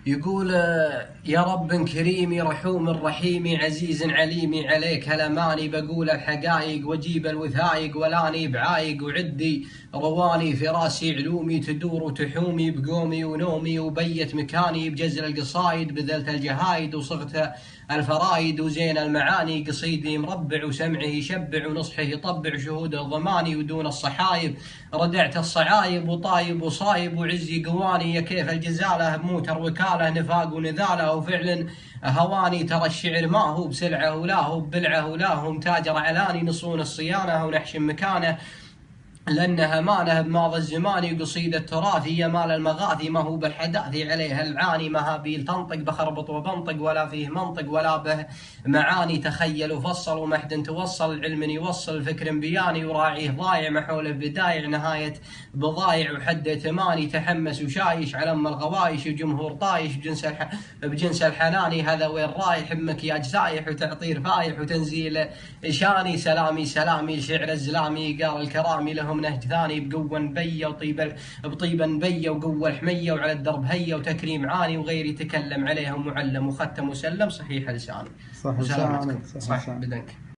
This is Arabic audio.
يقول يا رب كريم رحوم رحيم عزيز عليم عليك هلماني بقول الحقايق واجيب الوثايق ولاني بعايق وعدي رواني في راسي علومي تدور وتحومي بقومي ونومي وبيت مكاني بجزل القصايد بذلت الجهايد وصغت الفرايد وزين المعاني قصيدي مربع وسمعه يشبع ونصحه يطبع شهود الضماني ودون الصحايب ردعت الصعايب وطايب وصايب وعزي قواني يا كيف الجزاله بموتر وكاله نفاق ونذاله وفعل هواني ترى الشعر ما هو بسلعه ولا هو ببلعه ولا هو متاجر علاني نصون الصيانه ونحشم مكانه لأنها مانه بماضي الزماني قصيدة تراثي يا مال المغاثي ما هو بالحداثي عليها العاني مهابيل تنطق بخربط وبنطق ولا فيه منطق ولا به معاني تخيل وفصل ومحد توصل علم يوصل فكر بياني وراعيه ضايع محوله بدايع نهاية بضايع وحد ثماني تحمس وشايش على ام الغوايش وجمهور طايش بجنس الحناني هذا وين رايح بمكياج سايح وتعطير فايح وتنزيل شاني سلامي سلامي شعر الزلامي قال الكرامي لهم نهج ثاني بقوة نبية بطيبة نبية وقوة الحمية وعلى الدرب هية وتكريم عاني وغيري تكلم عليهم معلم وختم وسلم صحيح لساني. صح لسانك. صح بدنك.